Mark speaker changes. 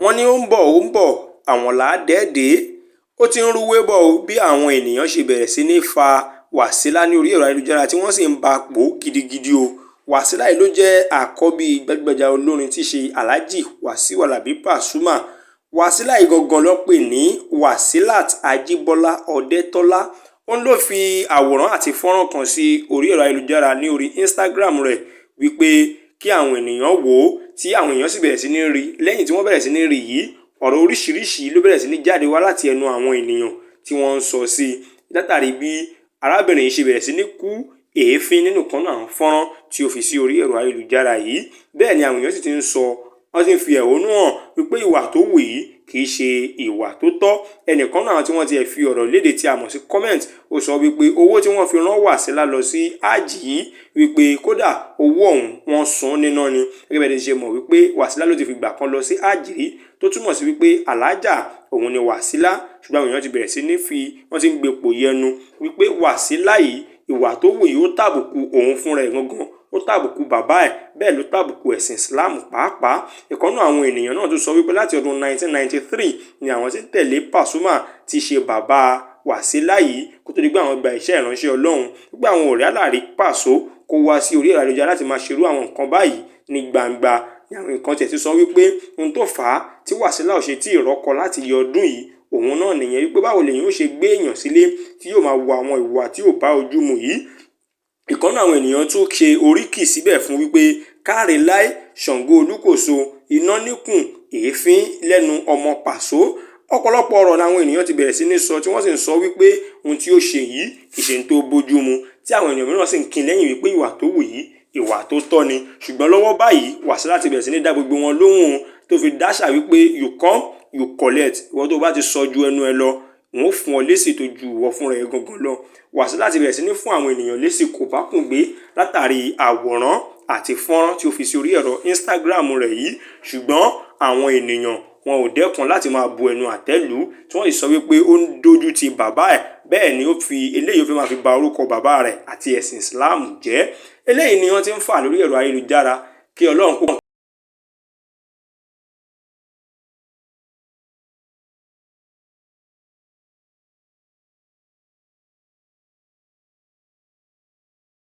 Speaker 1: wọ́n ní ó ń bọ̀ àwọn làádẹ́ẹ̀dẹ́ ó ti ń rúwé bọ̀ bí àwọn ènìyàn ṣe bẹ̀rẹ̀ sí ní fa Wasila ní orí ẹ̀rọ ayélujára tí wọ́n sì ń ba pò gidigidi o. Wasila yìí ló jẹ́ àkọ́bí gbajúgbajà olórin tí í ṣe Alhaji Pasuma. Wasila yìí gangan ló pè ní Wasilat Ajibola Ọdẹ́tọ́lá. Ó ló fi àwòrán àti fọ́nrán kan sí orí ẹ̀rọ ayélujára ní orí Instagram rẹ̀ wípé kí àwọn ènìyàn wò ó, tí àwọn èèyàn sì bẹ̀rẹ̀ sí ní rí. Lẹ́yìn tí wọ́n bẹ̀rẹ̀ sí ní rí yìí, ọ̀rọ̀ oríṣiríṣi ló bẹ̀rẹ̀ sí ní jáde wá láti ẹnu àwọn ènìyàn tí wọ́n ń sọ sí i látàrí bí arábìnrin yìí ṣe bẹ̀rẹ̀ sí ní kú èéfín nínú kan náà fọ́nrán tí ó fi sí orí ẹ̀rọ ayélujára yìí. Bẹ́ẹ̀ ni àwọn èèyàn sì ti ń sọ, wọ́n ti ń fi ẹ̀hónú hàn wípé ìwà tó wù yìí kì í ṣe ìwà tó tọ́. Ẹnìkan náà tí wọ́n ti fi ọ̀rọ̀ léde tí a mọ̀ sí comment, ó sọ wípé owó tí wọ́n fi rán Wasila lọ sí hajj yìí wípé kódà owó ọ̀hún wọ́n san níná ni. Gẹ́gẹ́ bẹ́ẹ̀ ni ṣe mọ̀ wípé Wasila ló ti fi gbà kan lọ sí hajj rí, tó túmọ̀ sí wípé Alhaja òun ni Wasila. Ṣùgbọ́n àwọn èèyàn ti bẹ̀rẹ̀ sí ní wọ́n ti ń gbèpò yẹnu wípé Wasila yìí ìwà tó wù yìí ó tàbùkù òun fúnra ẹ̀ gangan, ó tàbùkù bàbá ẹ̀, bẹ́ẹ̀ ló tàbùkù ẹ̀sìn Islam pàápàá. Ìkànnì àwọn ènìyàn náà tún sọ wípé láti ọdún 1993 ni àwọn ti ń tẹ̀lé Pasuma tí í ṣe bàbá Wasila yìí kó tó di pé àwọn gba iṣẹ́ ìránṣẹ́ Ọlọ́run. Wípé àwọn ọ̀rẹ́ aláàrí Paso kó wá sí orí ẹ̀rọ ayélujára láti máa ṣerú àwọn nǹkan báyìí ní gbangba. Ní àwọn nǹkan tẹ̀ ti sọ wípé ohun tó fà á tí Wasila ò ṣe tí ìrọ́kọ láti yọ ọdún yìí òun náà nìyẹn, wípé báwo lèyìn ó ṣe gbé èèyàn sílé tí yóò máa wo àwọn ìwà tí ò bá ojú mu yìí. Ìkànnì àwọn ènìyàn tún ṣe oríkì síbẹ̀ fún wípé káre láì Ṣàngó Olúkòso, iná níkùn èéfín lẹ́nu ọmọ Paso. Ọ̀pọ̀lọpọ̀ ọ̀rọ̀ làwọn ènìyàn ti bẹ̀rẹ̀ sí ní sọ tí wọ́n sì ń sọ wípé ohun tí ó ṣe yìí kì í ṣe tó bójú mu, tí àwọn ènìyàn mìíràn sì ń kin lẹ́yìn wípé ìwà tó wù yìí ìwà tó tọ́ ni. Ṣùgbọ́n lọ́wọ́ báyìí Wasila ti bẹ̀rẹ̀ sí ní dá gbogbo wọn lóhùn tó fi dáṣà wípé you come you collect. Ìwọ tó bá ti sọ ju ẹnu ẹ lọ, wọn ó fún ọ lésì tó ju ìwọ fúnra ẹ gangan lọ. Wasila ti bẹ̀rẹ̀ sí ní fún àwọn ènìyàn lésì kò bá kùn gbé látàrí àwòrán àti fọ́nrán tí ó fi sí orí ẹ̀rọ Instagram rẹ̀ yìí. Ṣùgbọ́n àwọn ènìyàn wọn ò dẹ́kun láti máa bu ẹnu àtẹ́lù tí wọ́n sì sọ wípé ó ń dojú ti bàbá ẹ̀. Bẹ́ẹ̀ ni ó fi eléyìí ó fi máa fi ba orúkọ bàbá rẹ̀ àti ẹ̀sìn Islam jẹ́. Eléyìí ni wọ́n ti ń fà lórí ẹ̀rọ ayélujára kí Ọlọ́run kó